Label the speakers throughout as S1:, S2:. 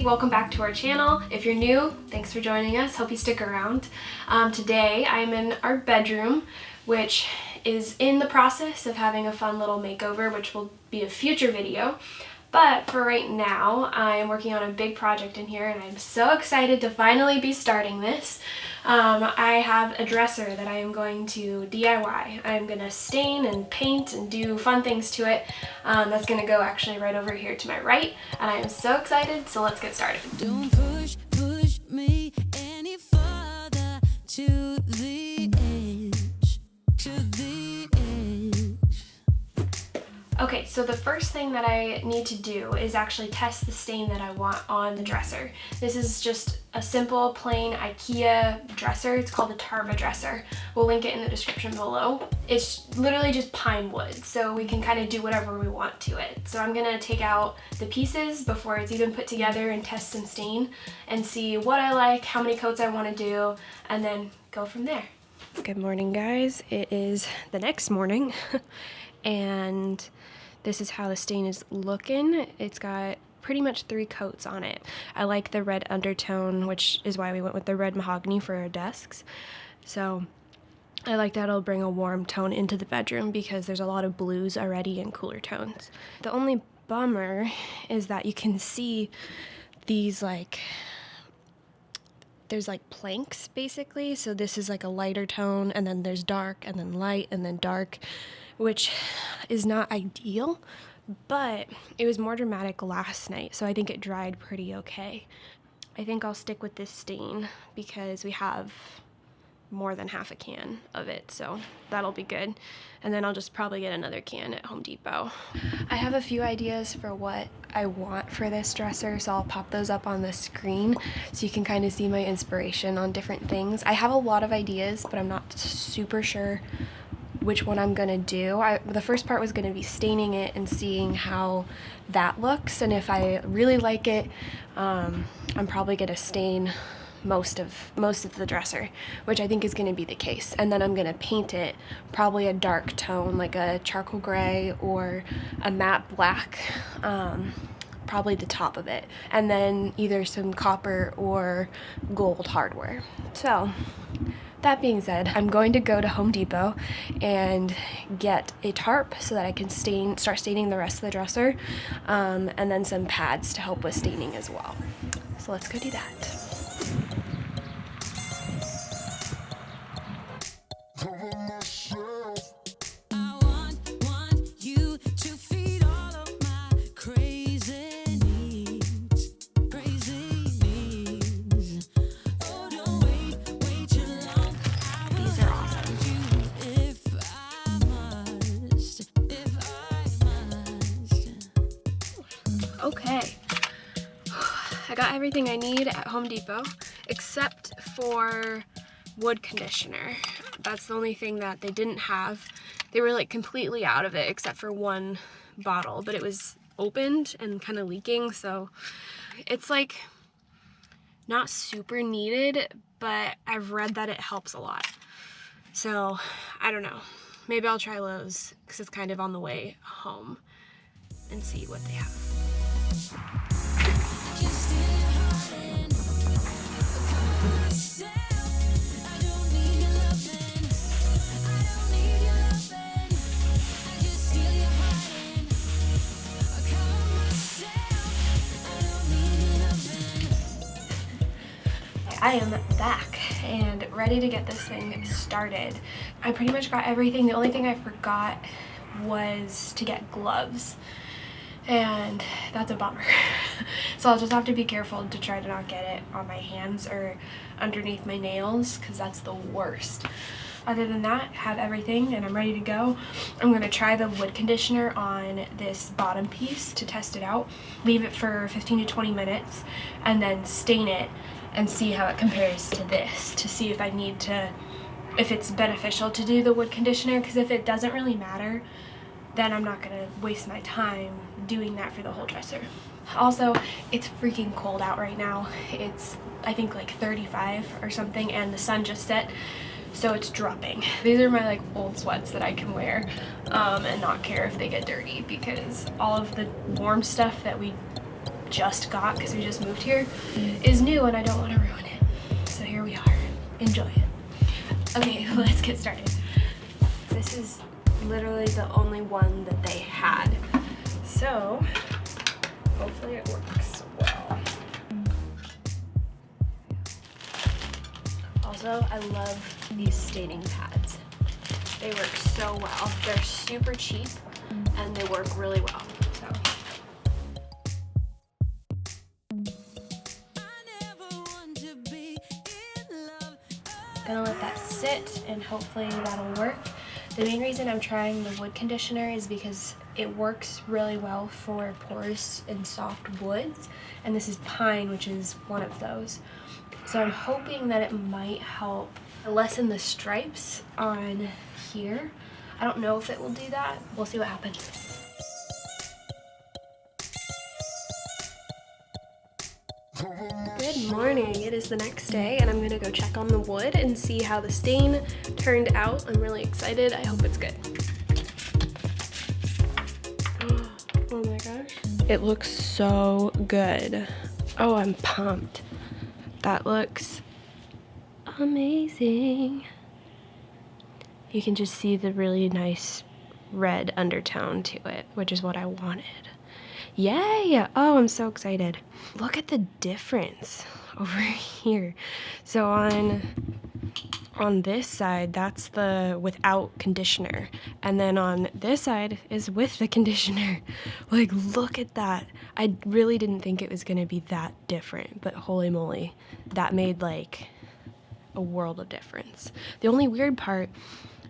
S1: Shelby. Welcome back to our channel. If you're new, thanks for joining us. Hope you stick around. Today I'm in our bedroom, which is in the process of having a fun little makeover, which will be a future video. But for right now, I'm working on a big project in here and I'm so excited to finally be starting this. I have a dresser that I am going to DIY. I'm going to stain and paint and do fun things to it. That's going to go actually right over here to my right, and I am so excited, so let's get started.
S2: Don't push me any further to the edge,
S1: Okay, so the first thing that I need to do is actually test the stain that I want on the dresser. This is just a simple, plain IKEA dresser. It's called the Tarva dresser. We'll link it in the description below. It's literally just pine wood, so we can kind of do whatever we want to it. So I'm gonna take out the pieces before it's even put together and test some stain and see what I like, how many coats I want to do, and then go from there. Good morning, guys. It is the next morning and this is how the stain is looking. It's got pretty much 3 coats on it. I like the red undertone, which is why we went with the red mahogany for our desks. So I like that it'll bring a warm tone into the bedroom because there's a lot of blues already and cooler tones. The only bummer is that you can see these there's like planks basically. So this is like a lighter tone, and then there's dark, and then light, and then dark, which is not ideal, but it was more dramatic last night, so I think it dried pretty okay. I think I'll stick with this stain because we have more than half a can of it, so that'll be good. And then I'll just probably get another can at Home Depot. I have a few ideas for what I want for this dresser, so I'll pop those up on the screen so you can kind of see my inspiration on different things. I have a lot of ideas, but I'm not super sure which one I'm gonna do. The first part was gonna be staining it and seeing how that looks, and if I really like it, I'm probably gonna stain most of the dresser, which I think is gonna be the case. And then I'm gonna paint it probably a dark tone, like a charcoal gray or a matte black, probably the top of it, and then either some copper or gold hardware. So that being said, I'm going to go to Home Depot and get a tarp so that I can start staining the rest of the dresser, and then some pads to help with staining as well. So let's go do that.
S2: I want you to feed all of my crazy needs. Oh, don't wait too long.
S1: These are awesome.
S2: If I must.
S1: Okay, I got everything I need at Home Depot except for wood conditioner. That's the only thing that they didn't have. They were like completely out of it except for one bottle, but it was opened and kind of leaking, so it's like not super needed, but I've read that it helps a lot. So I don't know, maybe I'll try Lowe's because it's kind of on the way home and see what they have. I am back and ready to get this thing started. I pretty much got everything. The only thing I forgot was to get gloves, and that's a bummer. So I'll just have to be careful to try to not get it on my hands or underneath my nails, because that's the worst. Other than that, have everything and I'm ready to go. I'm gonna try the wood conditioner on this bottom piece to test it out, leave it for 15 to 20 minutes, and then stain it and see how it compares to this, to see if I need to, if it's beneficial to do the wood conditioner, because if it doesn't really matter, then I'm not gonna waste my time doing that for the whole dresser. Also, it's freaking cold out right now. It's, I think, like 35 or something, and the sun just set, so it's dropping. These are my like old sweats that I can wear and not care if they get dirty, because all of the warm stuff that we just got because we just moved here is new and I don't want to ruin it. So here we are. Enjoy it. Okay, let's get started. This is literally the only one that they had. So hopefully it works well. Also, I love these staining pads. They work so well. They're super cheap and they work really well. So. Gonna let that sit and hopefully that'll work. The main reason I'm trying the wood conditioner is because it works really well for porous and soft woods, and this is pine, which is one of those. So I'm hoping that it might help lessen the stripes on here. I don't know if it will do that. We'll see what happens. Good morning. It is the next day and I'm gonna go check on the wood and see how the stain turned out. I'm really excited. I hope it's good. Oh my gosh. It looks so good. Oh, I'm pumped. That looks amazing. You can just see the really nice red undertone to it, which is what I wanted. Yay! Oh, I'm so excited. Look at the difference over here. So on this side, that's the without conditioner. And then on this side is with the conditioner. Like, look at that. I really didn't think it was gonna be that different, but holy moly, that made like a world of difference. The only weird part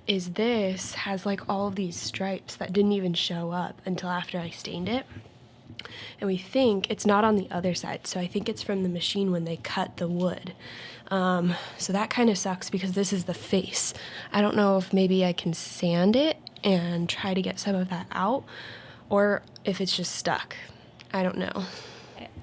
S1: is this has like all of these stripes that didn't even show up until after I stained it. And we think it's not on the other side, so I think it's from the machine when they cut the wood. So that kind of sucks because this is the face. I don't know if maybe I can sand it and try to get some of that out, or if it's just stuck. I don't know.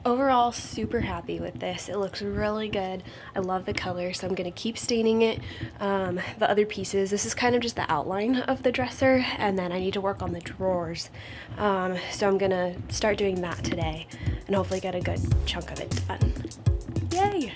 S1: Overall, super happy with this. It looks really good. I love the color, so I'm gonna keep staining it. The other pieces, this is kind of just the outline of the dresser, and then I need to work on the drawers. So I'm gonna start doing that today, and hopefully get a good chunk of it done. Yay!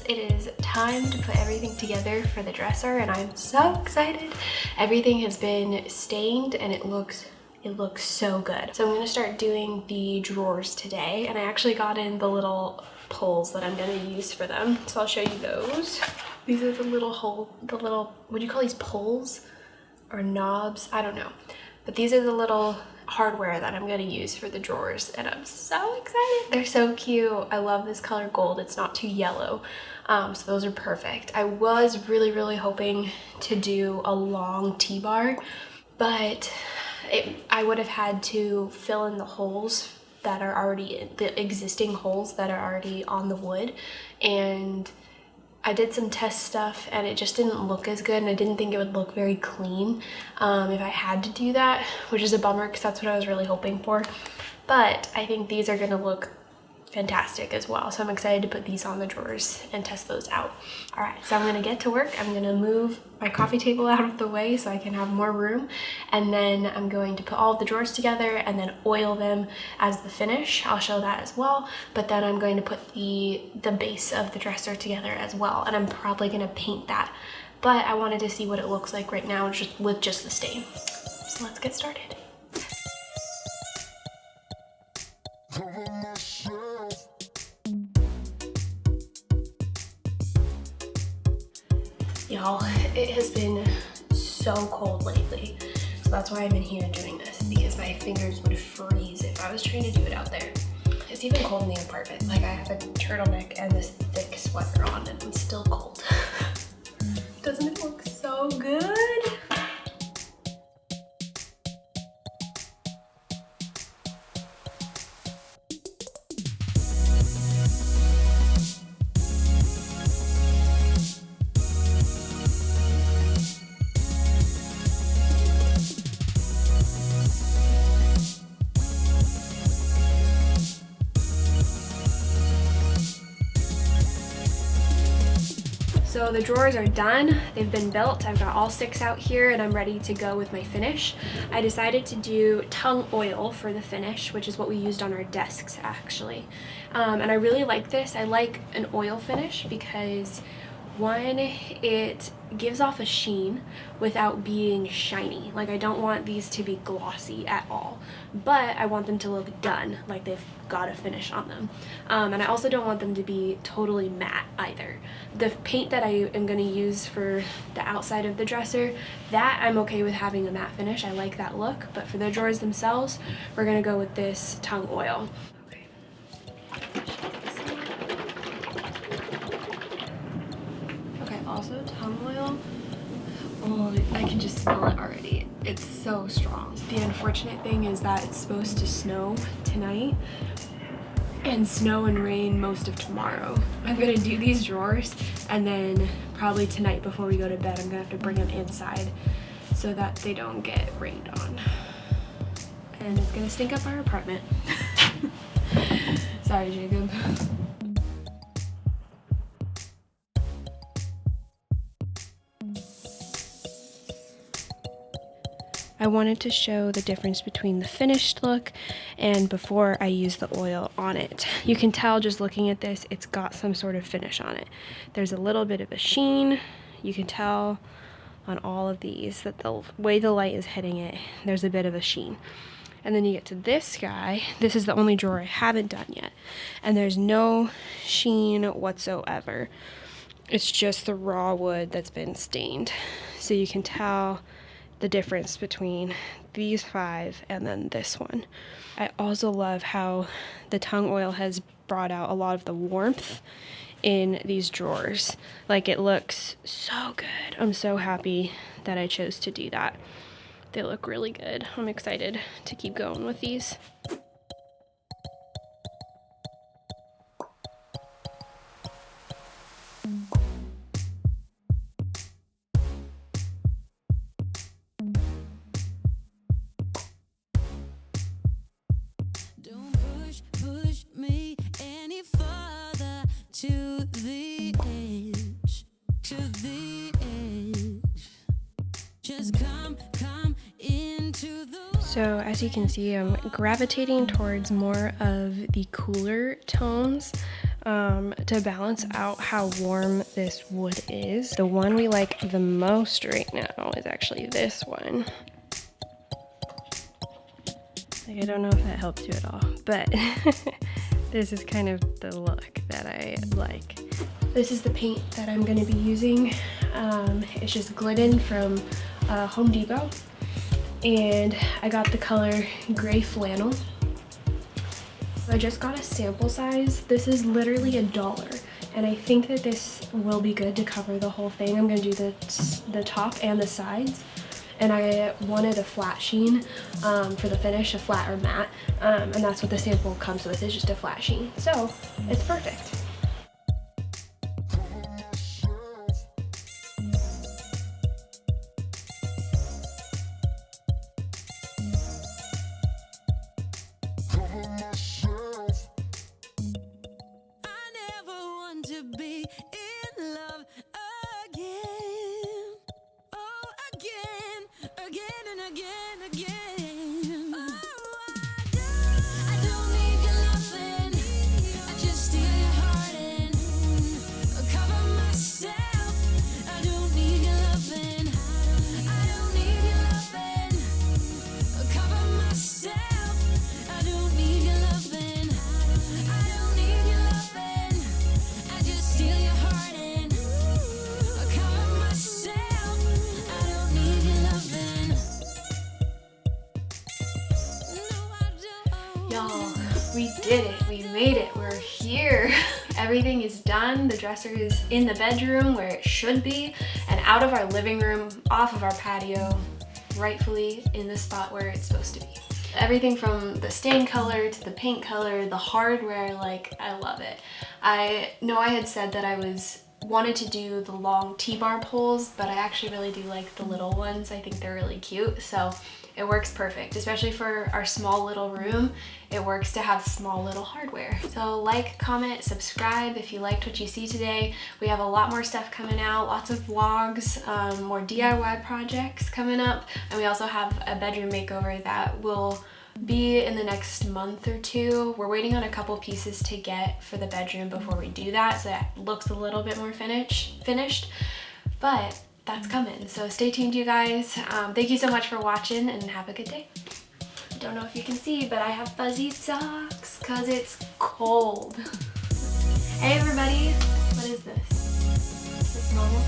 S1: It is time to put everything together for the dresser, and I'm so excited. Everything has been stained and it looks so good. So I'm gonna start doing the drawers today, and I actually got in the little pulls that I'm gonna use for them. So I'll show you those. These are the little what do you call these, pulls or knobs? I don't know. But these are the little hardware that I'm gonna use for the drawers, and I'm so excited. They're so cute. I love this color gold. It's not too yellow. So those are perfect. I was really hoping to do a long T-bar, but I would have had to fill in the holes that are already, the existing holes that are already on the wood, and I did some test stuff and it just didn't look as good, and I didn't think it would look very clean if I had to do that, which is a bummer because that's what I was really hoping for. But I think these are gonna look fantastic as well, so I'm excited to put these on the drawers and test those out. All right, so I'm gonna get to work. I'm gonna move my coffee table out of the way so I can have more room, and then I'm going to put all of the drawers together and then oil them as the finish. I'll show that as well, but then I'm going to put the base of the dresser together as well, and I'm probably gonna paint that, but I wanted to see what it looks like right now with just the stain. So let's get started. Y'all, it has been so cold lately, so that's why I'm in here doing this, because my fingers would freeze if I was trying to do it out there. It's It's even cold in the apartment. Like I have a turtleneck and this thick sweater on and I'm still cold. Doesn't it look so good? So the drawers are done, they've been built, I've got all 6 out here and I'm ready to go with my finish. I decided to do tongue oil for the finish, which is what we used on our desks actually. And I really like this. I like an oil finish because one, it gives off a sheen without being shiny. Like I don't want these to be glossy at all, but I want them to look done, like they've got a finish on them. And I also don't want them to be totally matte either. The paint that I am going to use for the outside of the dresser, that I'm okay with having a matte finish. I like that look, but for the drawers themselves, we're going to go with this tongue oil. Also tongue oil, oh, I can just smell it already. It's so strong. The unfortunate thing is that it's supposed to snow tonight and snow and rain most of tomorrow. I'm gonna do these drawers and then probably tonight before we go to bed I'm gonna have to bring them inside so that they don't get rained on. And it's gonna stink up our apartment. Sorry, Jacob. I wanted to show the difference between the finished look and before I use the oil on it. You can tell just looking at this, it's got some sort of finish on it. There's a little bit of a sheen. You can tell on all of these that the way the light is hitting it, there's a bit of a sheen. And then you get to this guy, this is the only drawer I haven't done yet, and there's no sheen whatsoever. It's just the raw wood that's been stained. So you can tell the difference between these 5 and then this one. I also love how the tongue oil has brought out a lot of the warmth in these drawers. Like it looks so good. I'm so happy that I chose to do that. They look really good. I'm excited to keep going with these.
S2: Don't push me any further to the edge, to the edge. Just come into the.
S1: So as you can see, I'm gravitating towards more of the cooler tones to balance out how warm this wood is. The one we like the most right now is actually this one. Like, I don't know if that helps you at all, but this is kind of the look that I like. This is the paint that I'm going to be using. It's just Glidden from Home Depot, and I got the color Gray Flannel. I just got a sample size. This is literally $1, and I think that this will be good to cover the whole thing. I'm going to do the top and the sides. And I wanted a flat sheen for the finish, a flat or matte, and that's what the sample comes with, is just a flat sheen. So it's perfect.
S2: I never want to be in love again. Oh, again and again. Oh, I don't need your loving. I just steal your heart and cover myself. I don't need your loving. I don't need your loving. Cover myself. I don't need your loving. I don't need your loving. I just steal your heart and cover myself. I don't need your loving.
S1: did it. We made it. We're here. Everything is done. The dresser is in the bedroom where it should be, and out of our living room, off of our patio, rightfully in the spot where it's supposed to be. Everything from the stain color to the paint color, the hardware, like, I love it. I know I had said that I wanted to do the long T-bar poles, but I actually really do like the little ones. I think they're really cute, so it works perfect, especially for our small little room. It works to have small little hardware. So like, comment, subscribe if you liked what you see today. We have a lot more stuff coming out, lots of vlogs, more DIY projects coming up, and we also have a bedroom makeover that will be in the next month or two. We're waiting on a couple pieces to get for the bedroom before we do that, so that looks a little bit more finished, but that's coming. So stay tuned, you guys. Thank you so much for watching, and have a good day. I don't know if you can see, but I have fuzzy socks because it's cold. Hey everybody, what is this? Is this normal?